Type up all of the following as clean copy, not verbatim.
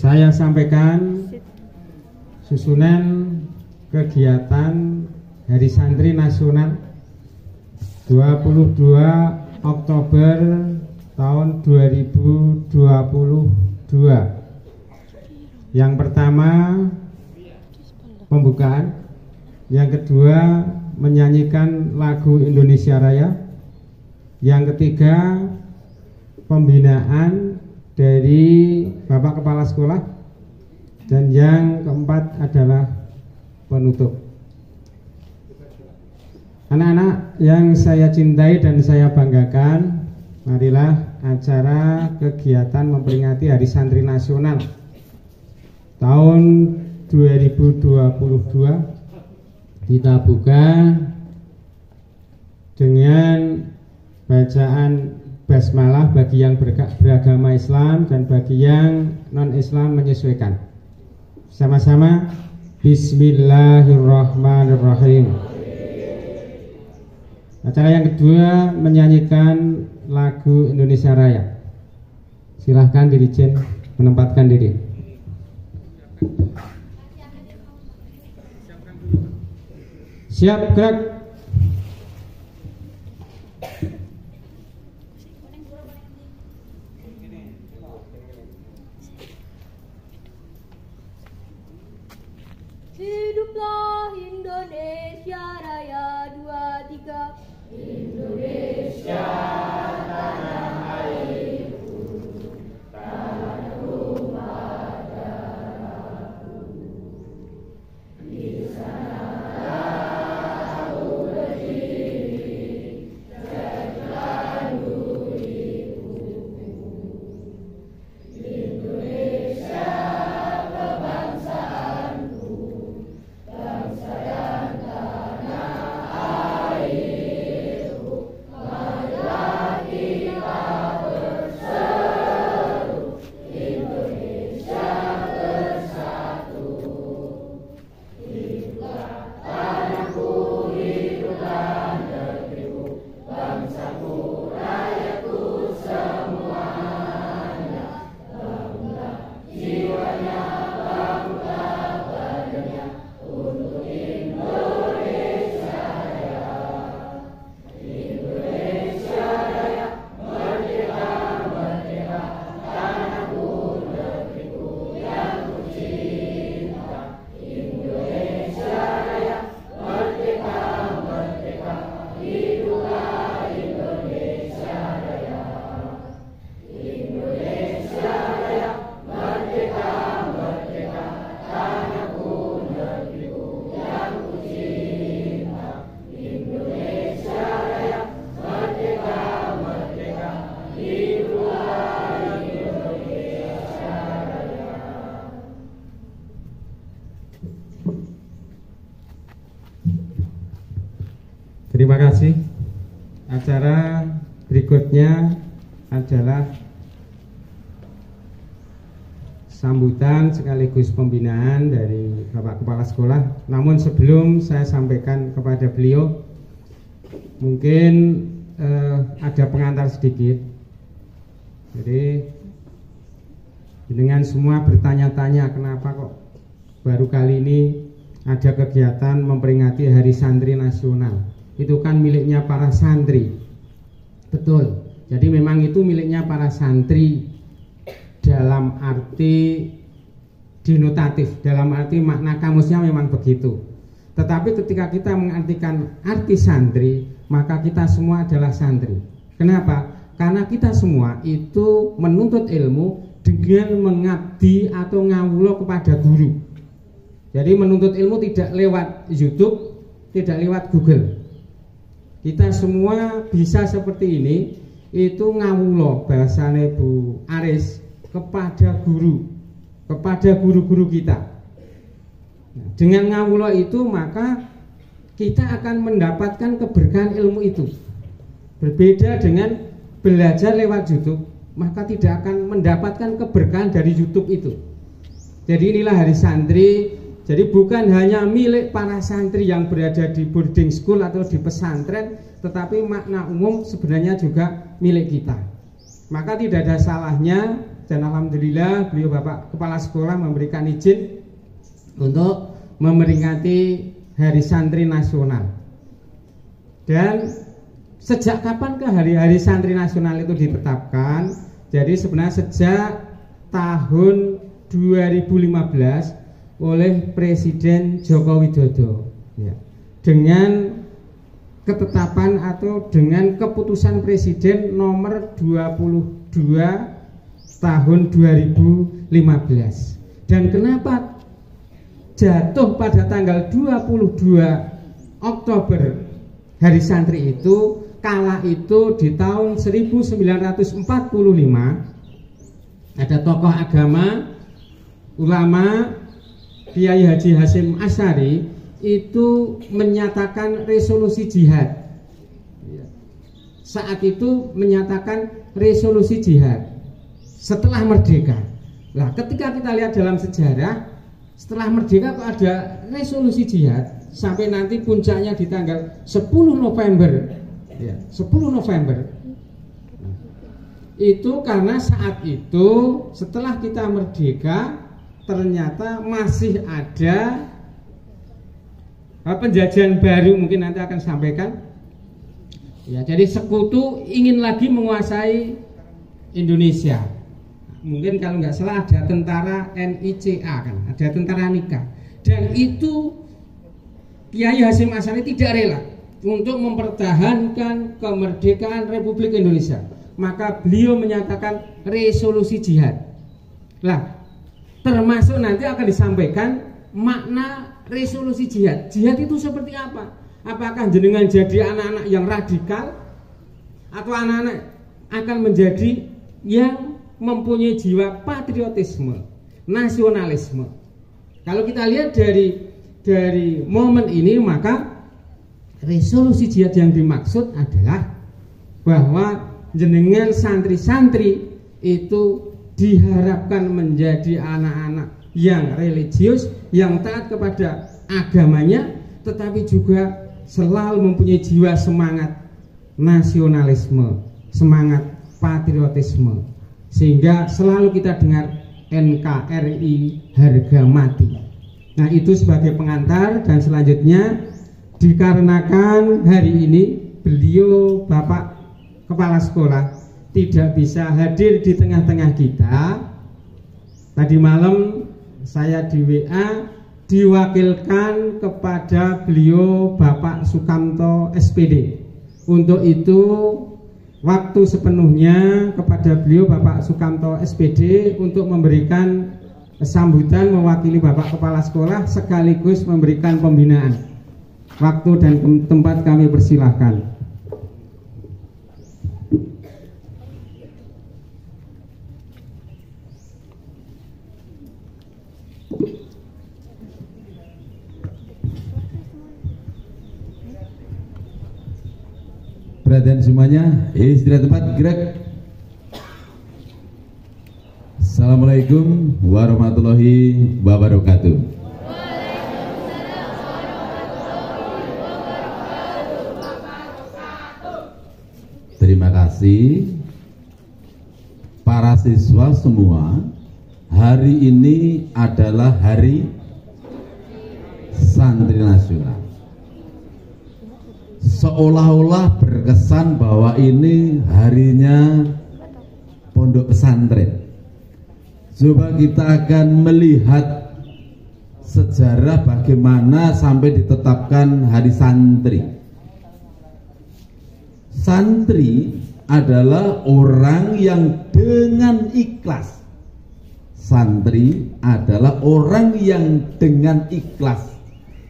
Saya sampaikan susunan kegiatan Hari Santri Nasional 22 Oktober tahun 2022. Yang pertama pembukaan, yang kedua menyanyikan lagu Indonesia Raya, yang ketiga pembinaan dari Bapak Kepala Sekolah, dan yang keempat adalah penutup. Anak-anak yang saya cintai dan saya banggakan, marilah acara kegiatan memperingati Hari Santri Nasional tahun 2022 kita buka dengan bacaan basmalah bagi yang beragama Islam dan bagi yang non-Islam menyesuaikan. Sama-sama Bismillahirrahmanirrahim. Acara yang kedua menyanyikan lagu Indonesia Raya. Silahkan Dirjen menempatkan diri. Siap, gerak. Hiduplah Indonesia Raya 23. Indonesia tanah airku, tanah rumah darahku. Di sanalah aku berdiri, jadikan diriku. Indonesia kebangsaanku, bangsa dan tanah airku. Marilah kita berseru, Indonesia bersatu. Hiduplah tanahku, hiduplah negeriku, bangsaku, rakyatku semuanya. Bangunlah jiwanya, bangunlah badannya untuk Indonesia Raya. Indonesia Raya, merdeka, merdeka, tanahku, negeriku yang kucinta. Indonesia Raya, merdeka, merdeka, hiduplah Indonesia Raya. Indonesia Raya, merdeka, merdeka, tanahku, negeriku yang kucinta. Indonesia Raya, merdeka, merdeka, hiduplah Indonesia Raya. Terima kasih. Acara berikutnya adalah sambutan sekaligus pembinaan dari Bapak Kepala Sekolah. Namun sebelum saya sampaikan kepada beliau, mungkin ada pengantar sedikit. Jadi dengan semua bertanya-tanya kenapa kok baru kali ini ada kegiatan memperingati Hari Santri Nasional. Itu kan miliknya para santri. Betul. Jadi memang itu miliknya para santri dalam arti denotatif, dalam arti makna kamusnya memang begitu. Tetapi ketika kita mengartikan arti santri, maka kita semua adalah santri. Kenapa? Karena kita semua itu menuntut ilmu dengan mengabdi atau ngawula kepada guru. Jadi menuntut ilmu tidak lewat YouTube, tidak lewat Google. Kita semua bisa seperti ini, itu ngawula bahasane Bu Aris kepada guru, kepada guru-guru kita. Nah, dengan ngawula itu maka kita akan mendapatkan keberkahan ilmu itu. Berbeda dengan belajar lewat YouTube, maka tidak akan mendapatkan keberkahan dari YouTube itu. Jadi inilah Hari Santri. Jadi bukan hanya milik para santri yang berada di boarding school atau di pesantren, tetapi makna umum sebenarnya juga milik kita. Maka tidak ada salahnya dan alhamdulillah beliau Bapak Kepala Sekolah memberikan izin untuk memperingati Hari Santri Nasional. Dan sejak kapankah Hari Santri Nasional itu ditetapkan? Jadi sebenarnya sejak tahun 2015 oleh Presiden Joko Widodo, ya, dengan ketetapan atau dengan keputusan Presiden nomor 22 tahun 2015. Dan kenapa jatuh pada tanggal 22 Oktober Hari Santri itu? Kala itu di tahun 1945 ada tokoh agama, ulama, Kiai Haji Hasyim Asy'ari itu menyatakan resolusi jihad. Saat itu menyatakan resolusi jihad setelah merdeka. Nah, ketika kita lihat dalam sejarah, setelah merdeka kok ada resolusi jihad sampai nanti puncaknya di tanggal 10 November. Ya, 10 November. Itu karena saat itu setelah kita merdeka ternyata masih ada penjajahan baru, mungkin nanti akan sampaikan. Ya, jadi sekutu ingin lagi menguasai Indonesia. Mungkin kalau nggak salah ada tentara NICA kan, ada tentara NICA. Dan itu Kiai Hasyim Asy'ari tidak rela untuk mempertahankan kemerdekaan Republik Indonesia. Maka beliau menyatakan resolusi jihad. Lah, termasuk nanti akan disampaikan makna resolusi jihad. Jihad itu seperti apa? Apakah jenengan jadi anak-anak yang radikal atau anak-anak akan menjadi yang mempunyai jiwa patriotisme, nasionalisme? Kalau kita lihat dari momen ini, maka resolusi jihad yang dimaksud adalah bahwa jenengan santri-santri itu diharapkan menjadi anak-anak yang religius, yang taat kepada agamanya, tetapi juga selalu mempunyai jiwa semangat nasionalisme, semangat patriotisme, sehingga selalu kita dengar NKRI harga mati. Nah, itu sebagai pengantar. Dan selanjutnya, dikarenakan hari ini beliau Bapak Kepala Sekolah tidak bisa hadir di tengah-tengah kita, tadi malam saya di WA diwakilkan kepada beliau Bapak Sukamto SPD. Untuk itu waktu sepenuhnya kepada beliau Bapak Sukamto SPD untuk memberikan sambutan mewakili Bapak Kepala Sekolah sekaligus memberikan pembinaan. Waktu dan tempat kami persilahkan. Perhatian semuanya, istirahat tempat, gerak. Assalamualaikum warahmatullahi wabarakatuh. Terima kasih para siswa semua. Hari ini adalah Hari Santri Nasional. Seolah-olah berkesan bahwa ini harinya pondok pesantren. Coba kita akan melihat sejarah bagaimana sampai ditetapkan Hari Santri. Santri adalah orang yang dengan ikhlas. Santri adalah orang yang dengan ikhlas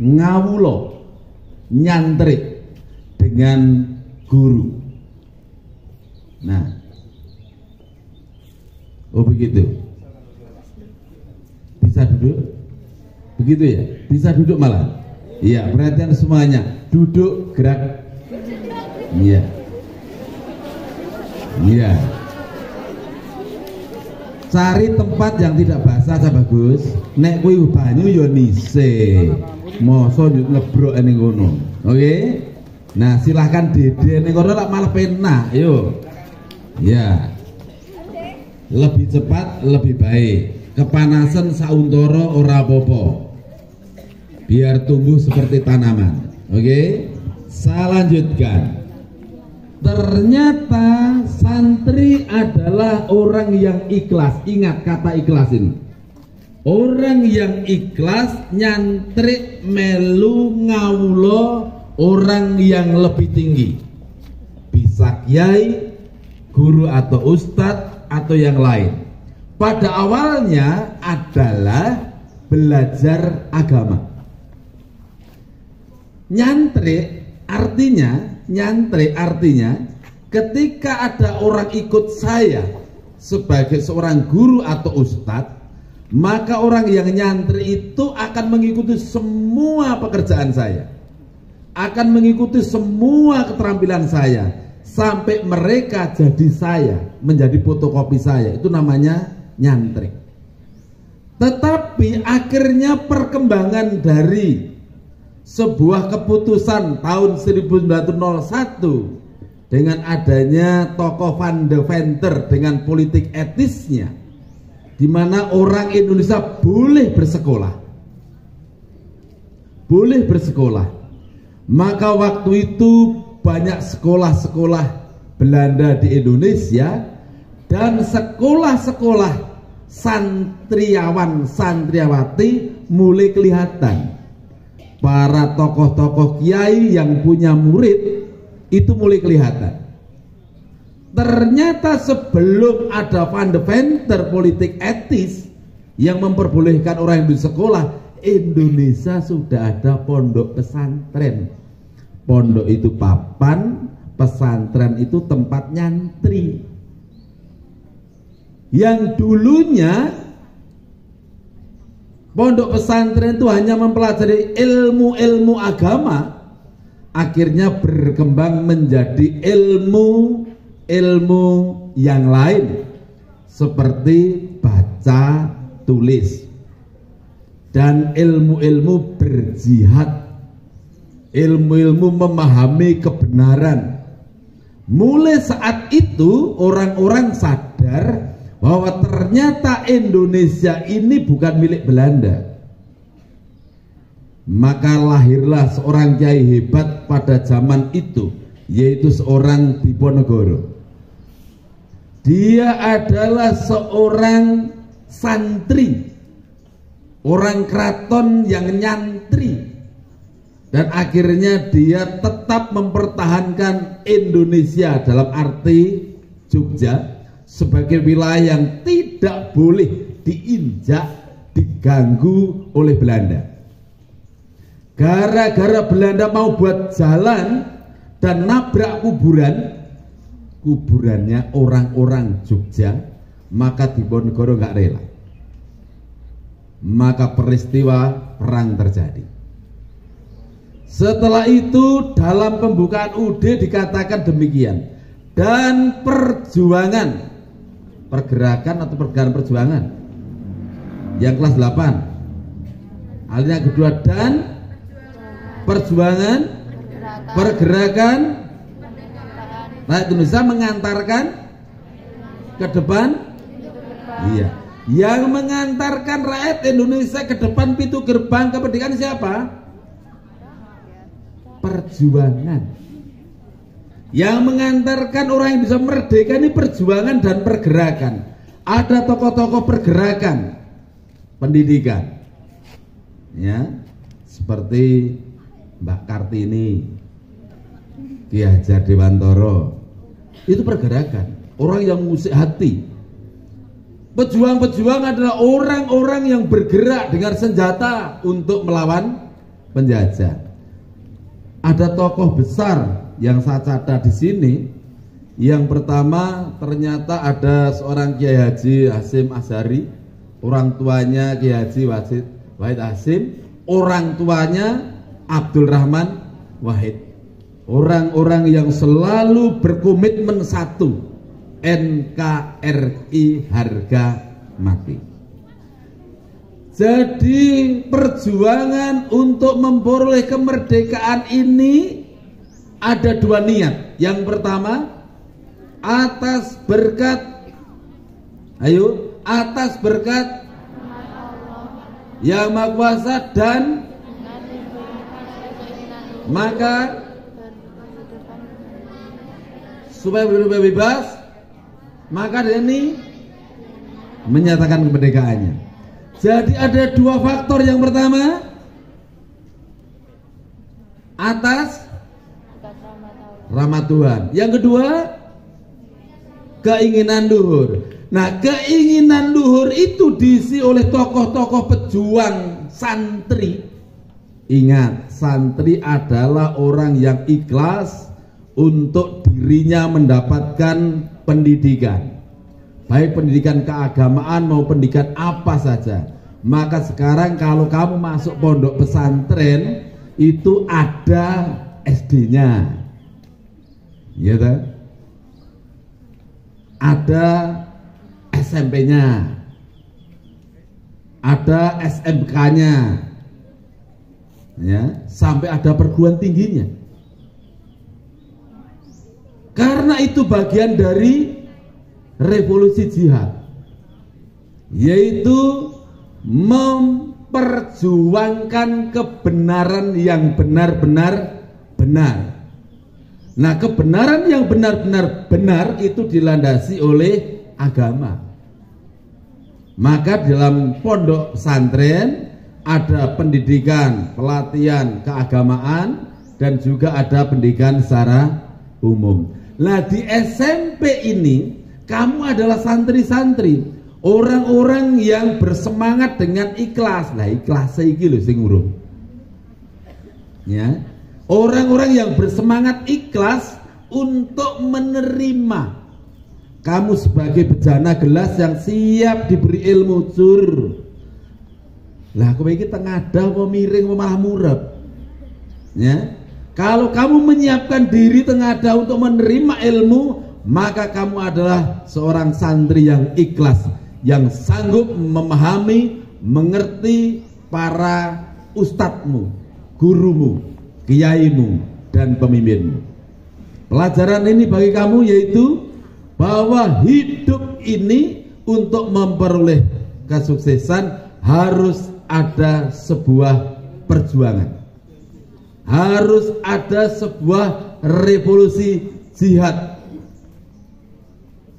ngawulo, nyantrik dengan guru. Nah, oh begitu. Bisa duduk? Begitu ya? Bisa duduk malah? Iya, perhatian semuanya. Duduk, gerak. Iya. Iya. Cari tempat yang tidak basah, Cah Bagus. Nek kuwi banyu ya nise. Mosok ngebrok ning ngono. Oke? Nah, silahkan Dede ning kono lak malah penak, yo. Ya. lebih cepat lebih baik. Kepanasan sauntoro ora popo, biar tumbuh seperti tanaman. Oke, saya lanjutkan. Ternyata santri adalah orang yang ikhlas. Ingat kata ikhlas ini. Orang yang ikhlas nyantrik melu ngawulo orang yang lebih tinggi. Bisa kiai, guru atau ustadz atau yang lain. Pada awalnya adalah belajar agama. Nyantrik artinya ketika ada orang ikut saya sebagai seorang guru atau ustadz, maka orang yang nyantri itu akan mengikuti semua pekerjaan saya, akan mengikuti semua keterampilan saya, sampai mereka jadi saya, menjadi fotokopi saya. Itu namanya nyantri. Tetapi akhirnya perkembangan dari sebuah keputusan tahun 1901 dengan adanya tokoh Van de Venter dengan politik etisnya, di mana orang Indonesia boleh bersekolah. Maka waktu itu banyak sekolah-sekolah Belanda di Indonesia dan sekolah-sekolah santriawan santriawati mulai kelihatan. Para tokoh-tokoh kiai yang punya murid itu mulai kelihatan. Ternyata sebelum ada Van de Venter politik etis yang memperbolehkan orang yang bersekolah, Indonesia sudah ada pondok pesantren. Pondok itu papan, pesantren itu tempat nyantri. Yang dulunya pondok pesantren itu hanya mempelajari ilmu-ilmu agama, akhirnya berkembang menjadi ilmu yang lain seperti baca tulis dan ilmu-ilmu berjihad, ilmu-ilmu memahami kebenaran. Mulai saat itu orang-orang sadar bahwa ternyata Indonesia ini bukan milik Belanda. Maka lahirlah seorang kiai hebat pada zaman itu, yaitu seorang Diponegoro. Dia adalah seorang santri, orang keraton yang nyantri, dan akhirnya dia tetap mempertahankan Indonesia dalam arti Jogja sebagai wilayah yang tidak boleh diinjak, diganggu oleh Belanda. Gara-gara Belanda mau buat jalan dan nabrak kuburannya orang-orang Jogja, maka Diponegoro nggak rela. Maka peristiwa perang terjadi. Setelah itu dalam pembukaan UD dikatakan demikian. Dan perjuangan, pergerakan atau perjuangan yang kelas 8 alinea kedua, dan pergerakan rakyat Indonesia mengantarkan ke depan. Iya, yang mengantarkan rakyat Indonesia ke depan pintu gerbang kemerdekaan siapa? Perjuangan. Yang mengantarkan orang yang bisa merdeka ini perjuangan dan pergerakan. Ada tokoh-tokoh pergerakan pendidikan, ya, seperti Mbak Kartini, Ki Hajar Dewantoro. Itu pergerakan, orang yang musik hati. Pejuang-pejuang adalah orang-orang yang bergerak dengan senjata untuk melawan penjajah. Ada tokoh besar yang saya catat di sini. Yang pertama ternyata ada seorang Kiai Haji Hasyim Asy'ari, orang tuanya Kiai Haji Wahid Hasyim, orang tuanya Abdul Rahman Wahid. Orang-orang yang selalu berkomitmen satu, NKRI harga mati. Jadi perjuangan untuk memperoleh kemerdekaan ini ada dua niat. Yang pertama, atas berkat Ayo, atas berkat Yang Maha Kuasa dan maka supaya berubah bebas, maka ini menyatakan kemerdekaannya. Jadi ada dua faktor. Yang pertama atas rahmat Tuhan. Yang kedua keinginan luhur. Nah, keinginan luhur itu diisi oleh tokoh-tokoh pejuang santri. Ingat, santri adalah orang yang ikhlas untuk dirinya mendapatkan pendidikan, baik pendidikan keagamaan maupun pendidikan apa saja. Maka sekarang kalau kamu masuk pondok pesantren itu ada SD-nya, ya kan? Ada SMP-nya, ada SMK-nya, ya, sampai ada perguruan tingginya. Karena itu bagian dari revolusi jihad, yaitu memperjuangkan kebenaran yang benar-benar benar. Nah, kebenaran yang benar-benar benar itu dilandasi oleh agama. Maka dalam pondok pesantren ada pendidikan, pelatihan keagamaan, dan juga ada pendidikan secara umum. Nah, di SMP ini kamu adalah santri-santri, orang-orang yang bersemangat dengan ikhlas. Nah, ikhlas iki lho sing urung. Ya. Orang-orang yang bersemangat ikhlas untuk menerima kamu sebagai bejana gelas yang siap diberi ilmu cur. Lah kowe iki tengadah apa miring apa malah murep. Ya. Kalau kamu menyiapkan diri tengadah untuk menerima ilmu, maka kamu adalah seorang santri yang ikhlas, yang sanggup memahami, mengerti para ustadzmu, gurumu, kiaimu, dan pemimpinmu. Pelajaran ini bagi kamu yaitu bahwa hidup ini untuk memperoleh kesuksesan harus ada sebuah perjuangan, harus ada sebuah revolusi jihad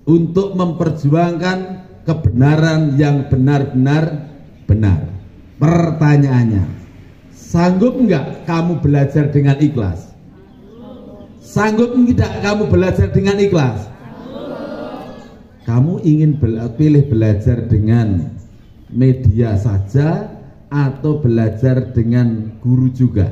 untuk memperjuangkan kebenaran yang benar-benar benar. Pertanyaannya, sanggup enggak kamu belajar dengan ikhlas? Sanggup enggak kamu belajar dengan ikhlas? Kamu ingin pilih belajar dengan media saja atau belajar dengan guru juga?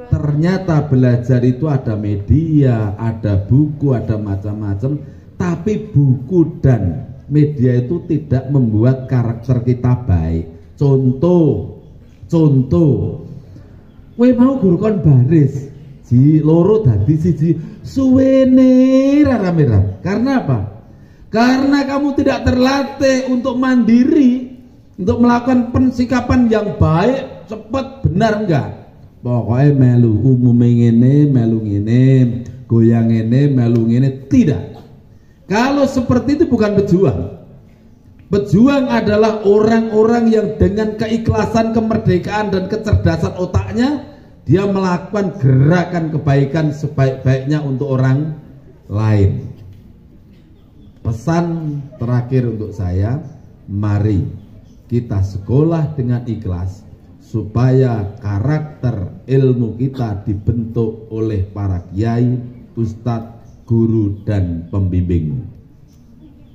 Ternyata belajar itu ada media, ada buku, ada macam-macam. Tapi buku dan media itu tidak membuat karakter kita baik. Contoh, kowe mau guru kon baris, ji loro dadi siji, suwene rame-rame. Karena apa? Karena kamu tidak terlatih untuk mandiri, untuk melakukan pensikapan yang baik, cepat, benar enggak? Pokoknya melu umum ngene, melu ngene, goyang ngene, melu ngene, tidak. Kalau seperti itu bukan pejuang. Pejuang adalah orang-orang yang dengan keikhlasan, kemerdekaan, dan kecerdasan otaknya, dia melakukan gerakan kebaikan sebaik-baiknya untuk orang lain. Pesan terakhir untuk saya, mari kita sekolah dengan ikhlas supaya karakter ilmu kita dibentuk oleh para kiai, ustadz, guru, dan pembimbing.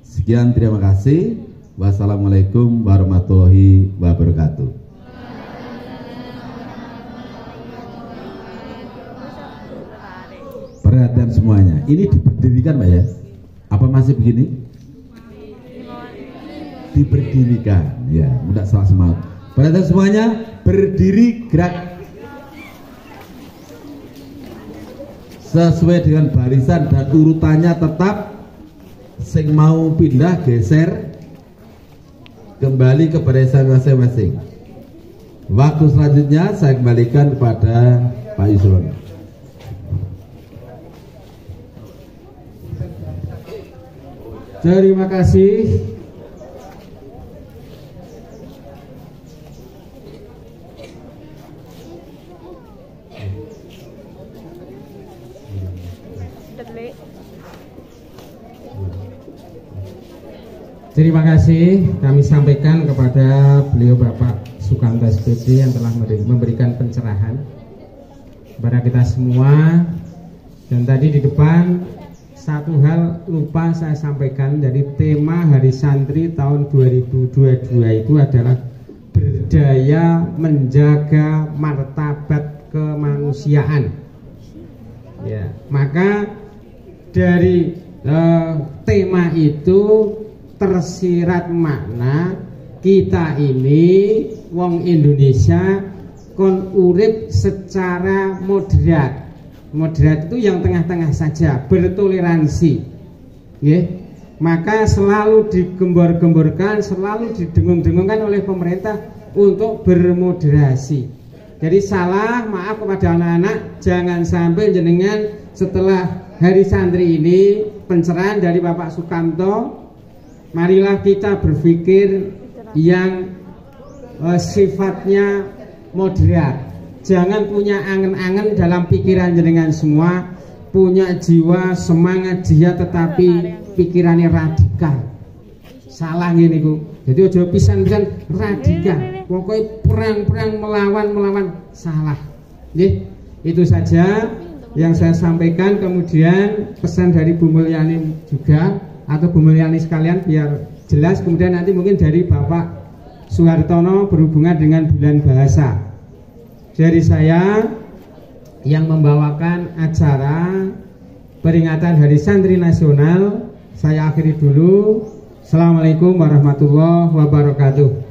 Sekian, terima kasih. Wassalamualaikum warahmatullahi wabarakatuh. Perhatian semuanya, ini diberdirikan Pak ya? Apa masih begini? Diberdirikan, ya, mudah salah semangat. Perhatian semuanya, berdiri gerak sesuai dengan barisan dan urutannya tetap. Sing mau pindah geser kembali ke barisan masing-masing. Waktu selanjutnya saya kembalikan kepada Pak Yusron. Terima kasih. Terima kasih kami sampaikan kepada beliau Bapak Sukamto SPD yang telah memberikan pencerahan kepada kita semua. Dan tadi di depan satu hal lupa saya sampaikan, jadi tema Hari Santri tahun 2022 itu adalah berdaya menjaga martabat kemanusiaan. Ya, maka dari tema itu tersirat makna kita ini wong Indonesia kon urip secara moderat. Moderat itu yang tengah-tengah saja, bertoleransi. Ya. Maka selalu digembor-gemborkan, selalu didengung-dengungkan oleh pemerintah untuk bermoderasi. Jadi salah, maaf kepada anak-anak, jangan sampai jenengan setelah Hari Santri ini pencerahan dari Bapak Sukamto, marilah kita berpikir yang sifatnya moderat. Jangan punya angen-angen dalam pikiran jenengan semua, punya jiwa semangat dia tetapi pikirannya radikal. Salah gini ku. Jadi ojo pisan-pisan radikal. Pokoknya perang-perang melawan salah. Itu saja yang saya sampaikan. Kemudian pesan dari Bu Mulyani juga, atau Bu Mulyani sekalian biar jelas. Kemudian nanti mungkin dari Bapak Suhartono berhubungan dengan bulan bahasa. Dari saya yang membawakan acara peringatan Hari Santri Nasional, saya akhiri dulu. Assalamualaikum warahmatullahi wabarakatuh.